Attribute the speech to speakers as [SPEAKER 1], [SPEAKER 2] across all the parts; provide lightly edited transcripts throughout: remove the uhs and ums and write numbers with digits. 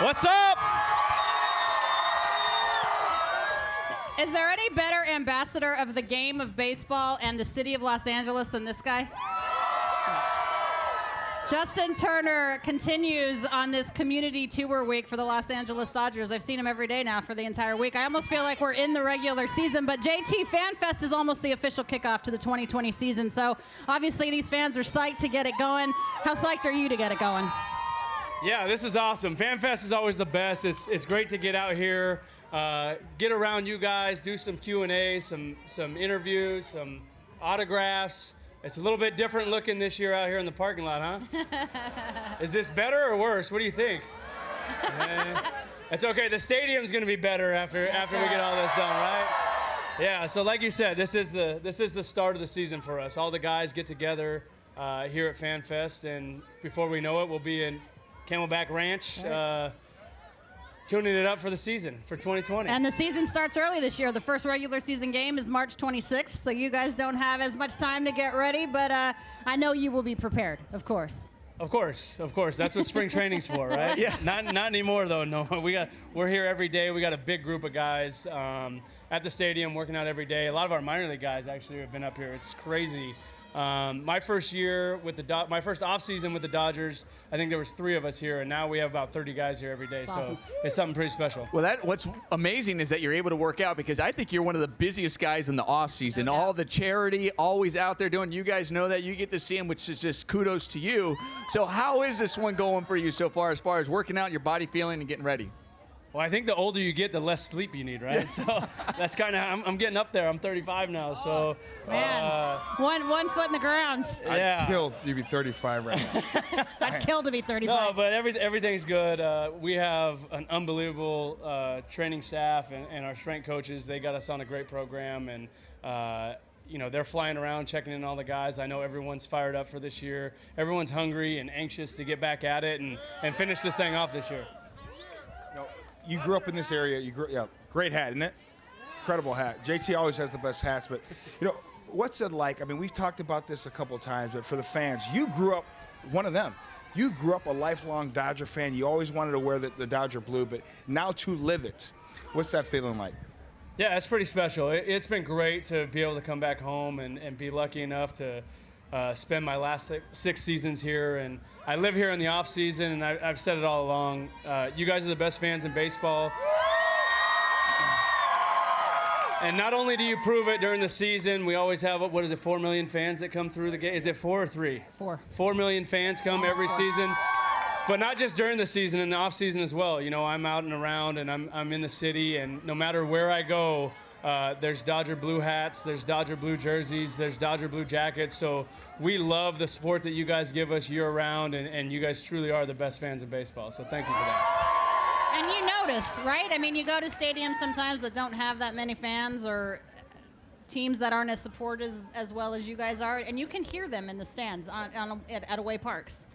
[SPEAKER 1] What's up?
[SPEAKER 2] Is there any better ambassador of the game of baseball and the city of Los Angeles than this guy? Justin Turner continues on this community tour week for the Los Angeles Dodgers. I've seen him every day now for the entire week. I almost feel like we're in the regular season, but JT, FanFest is almost the official kickoff to the 2020 season. So obviously these fans are psyched to get it going. How psyched are you to get it going?
[SPEAKER 1] Yeah, this is awesome. FanFest is always the best. It's great to get out here, get around you guys, do some Q&A, some interviews, some autographs. It's a little bit different looking this year out here in the parking lot, huh? Is this better or worse? What do you think? It's okay. The stadium's going to be better after we get all this done, right? Yeah. So like you said, this is the start of the season for us. All the guys get together here at FanFest, and before we know it, we'll be in Camelback Ranch. Tuning it up for the season for 2020.
[SPEAKER 2] And the season starts early this year. The first regular season game is March 26th, so you guys don't have as much time to get ready, but I know you will be prepared, of course.
[SPEAKER 1] Of course. That's what spring training's for, right?
[SPEAKER 3] Yeah.
[SPEAKER 1] Not anymore though. No, we're here every day. We got a big group of guys at the stadium working out every day. A lot of our minor league guys actually have been up here. It's crazy. My first year with my first off season with the Dodgers, I think there was 3 of us here, and now we have about 30 guys here every day.
[SPEAKER 2] That's awesome.
[SPEAKER 1] So it's something pretty special.
[SPEAKER 3] Well, what's amazing is that you're able to work out, because I think you're one of the busiest guys in the off season.
[SPEAKER 2] Okay.
[SPEAKER 3] All the charity, always out there doing. You guys know that. You get to see them, which is just kudos to you. So how is this one going for you so far as working out, your body feeling, and getting ready?
[SPEAKER 1] Well, I think the older you get, the less sleep you need, right? So that's kind of, I'm getting up there. I'm 35 now, so.
[SPEAKER 2] Man, one foot in the ground.
[SPEAKER 1] Yeah.
[SPEAKER 4] I'd kill to be 35 right now.
[SPEAKER 2] I'd kill to be 35.
[SPEAKER 1] No, but everything's good. We have an unbelievable training staff and our strength coaches. They got us on a great program, and they're flying around checking in on all the guys. I know everyone's fired up for this year. Everyone's hungry and anxious to get back at it and finish this thing off this year.
[SPEAKER 4] You grew up in this area. Great hat, isn't it? Incredible hat. JT always has the best hats, but what's it like? I mean, we've talked about this a couple of times, but for the fans, you grew up one of them. You grew up a lifelong Dodger fan. You always wanted to wear the Dodger blue, but now to live it. What's that feeling like?
[SPEAKER 1] Yeah, it's pretty special. It's been great to be able to come back home and be lucky enough to spend my last 6 seasons here, and I live here in the off season, and I've said it all along. You guys are the best fans in baseball, and not only do you prove it during the season, we always have 4 million fans that come through the game. Is it 4 or 3?
[SPEAKER 2] 4.
[SPEAKER 1] 4 million fans come every season, but not just during the season, in the off season as well. I'm out and around, and I'm in the city, and no matter where I go, there's Dodger blue hats, there's Dodger blue jerseys, there's Dodger blue jackets. So we love the support that you guys give us year-round, and you guys truly are the best fans in baseball. So thank you for that.
[SPEAKER 2] And you notice, right? I mean, you go to stadiums sometimes that don't have that many fans, or teams that aren't as supported as well as you guys are, and you can hear them in the stands at away parks.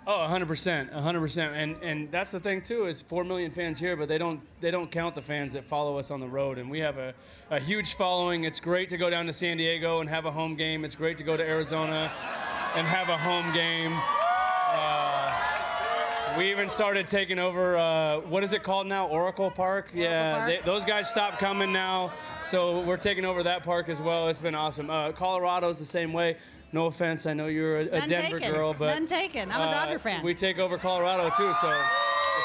[SPEAKER 1] Oh, 100%. And that's the thing too, is 4 million fans here, but they don't count the fans that follow us on the road. And we have a huge following. It's great to go down to San Diego and have a home game. It's great to go to Arizona and have a home game. We even started taking over, what is it called now? Oracle Park? Yeah, those guys stopped coming now. So we're taking over that park as well. It's been awesome. Colorado's the same way. No offense, I know you're a Denver girl, but
[SPEAKER 2] none taken. I'm a Dodger fan.
[SPEAKER 1] We take over Colorado too, so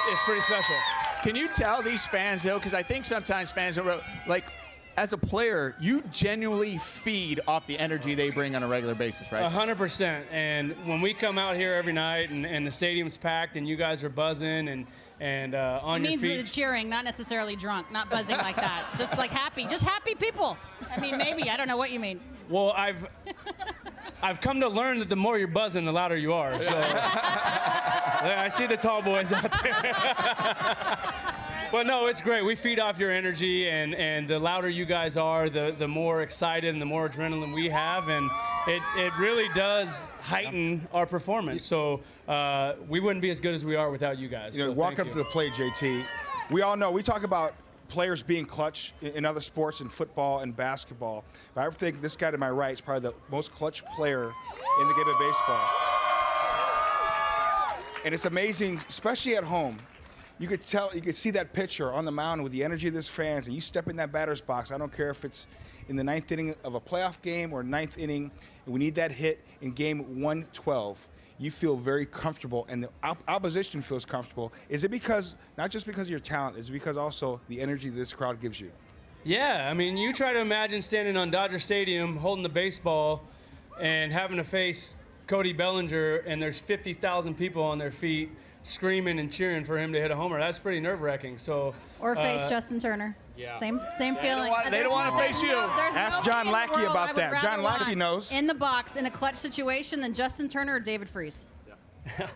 [SPEAKER 1] it's pretty special.
[SPEAKER 3] Can you tell these fans, though, because I think sometimes fans don't, like, as a player, you genuinely feed off the energy they bring on a regular basis, right?
[SPEAKER 1] 100%. And when we come out here every night and the stadium's packed and you guys are buzzing and on your feet.
[SPEAKER 2] It means cheering, not necessarily drunk, not buzzing like that. Just like happy, just happy people. I mean, maybe, I don't know what you mean.
[SPEAKER 1] Well, I've come to learn that the more you're buzzing, the louder you are. So I see the tall boys out there. But no, it's great. We feed off your energy, and the louder you guys are, the more excited and the more adrenaline we have, and it really does heighten our performance. So we wouldn't be as good as we are without you guys.
[SPEAKER 4] You know, walk up to the plate, JT. We all know, we talk about players being clutch in other sports, in football and basketball. But I think this guy to my right is probably the most clutch player in the game of baseball. And it's amazing, especially at home. you could see that pitcher on the mound with the energy of his fans, and you step in that batter's box. I don't care if it's in the 9th inning of a playoff game or 9th inning, and we need that hit in game 112. You feel very comfortable, and the opposition feels comfortable. Is it because, not just because of your talent, is it because also the energy this crowd gives you?
[SPEAKER 1] Yeah, I mean, you try to imagine standing on Dodger Stadium holding the baseball and having to face Cody Bellinger, and there's 50,000 people on their feet screaming and cheering for him to hit a homer. That's pretty nerve-wracking. So,
[SPEAKER 2] or face Justin Turner.
[SPEAKER 3] Yeah.
[SPEAKER 2] Same feeling.
[SPEAKER 3] They don't want to face you.
[SPEAKER 4] Ask John Lackey about that. John Lackey knows.
[SPEAKER 2] In the box, in a clutch situation, than Justin Turner or David Freese.
[SPEAKER 1] Yeah.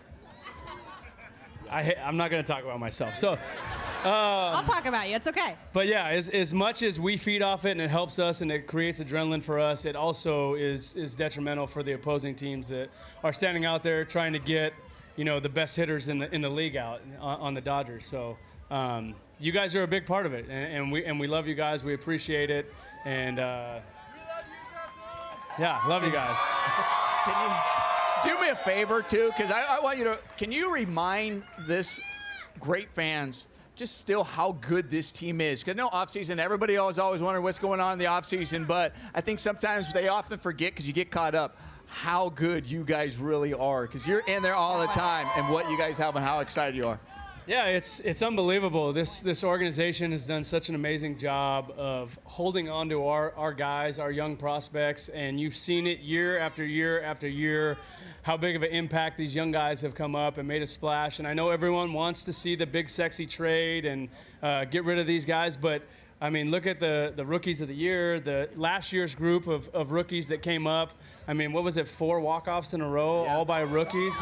[SPEAKER 1] I'm not going to talk about myself. So,
[SPEAKER 2] I'll talk about you. It's okay.
[SPEAKER 1] But yeah, as much as we feed off it and it helps us and it creates adrenaline for us, it also is detrimental for the opposing teams that are standing out there trying to get, the best hitters in the league out on the Dodgers. So you guys are a big part of it, and we love you guys. We appreciate it, and yeah, love you guys.
[SPEAKER 3] Can you do me a favor too? Because I want you to. Can you remind this great fans just still how good this team is? Because no offseason, everybody always wondering what's going on in the offseason, but I think sometimes they often forget because you get caught up how good you guys really are, because you're in there all the time and what you guys have and how excited you are.
[SPEAKER 1] Yeah, it's unbelievable. This organization has done such an amazing job of holding on to our guys, our young prospects, and you've seen it year after year after year, how big of an impact these young guys have come up and made a splash. And I know everyone wants to see the big sexy trade and get rid of these guys, but I mean, look at the rookies of the year, the last year's group of rookies that came up. I mean, what was it, 4 walk-offs in a row, all by rookies?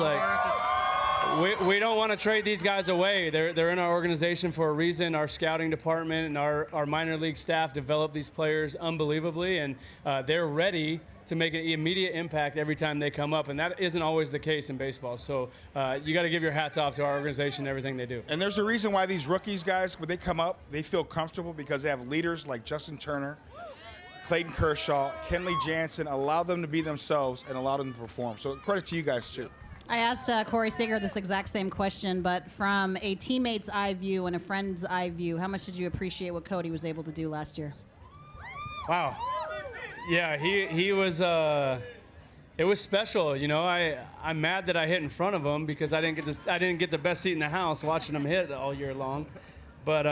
[SPEAKER 1] We don't want to trade these guys away. They're in our organization for a reason. Our scouting department and our minor league staff develop these players unbelievably, and they're ready to make an immediate impact every time they come up, and that isn't always the case in baseball. So you got to give your hats off to our organization and everything they do.
[SPEAKER 4] And there's a reason why these rookies, guys, when they come up, they feel comfortable because they have leaders like Justin Turner, Clayton Kershaw, Kenley Jansen, allow them to be themselves and allow them to perform. So credit to you guys, too.
[SPEAKER 2] I asked Corey Seager this exact same question, but from a teammate's eye view and a friend's eye view, how much did you appreciate what Cody was able to do last year?
[SPEAKER 1] Wow. Yeah, he was. It was special, I'm mad that I hit in front of him because I didn't get the best seat in the house watching him hit all year long, but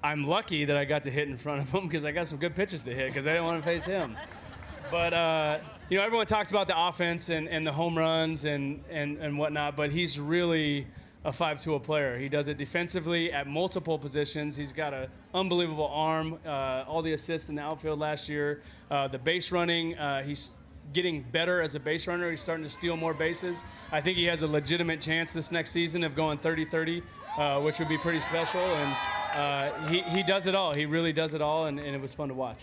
[SPEAKER 1] I'm lucky that I got to hit in front of him because I got some good pitches to hit because I didn't want to face him. But everyone talks about the offense and the home runs and whatnot, but he's really a 5-tool player. He does it defensively at multiple positions. He's got an unbelievable arm, all the assists in the outfield last year. The base running, he's getting better as a base runner. He's starting to steal more bases. I think he has a legitimate chance this next season of going 30-30, which would be pretty special. And he does it all. He really does it all, and it was fun to watch.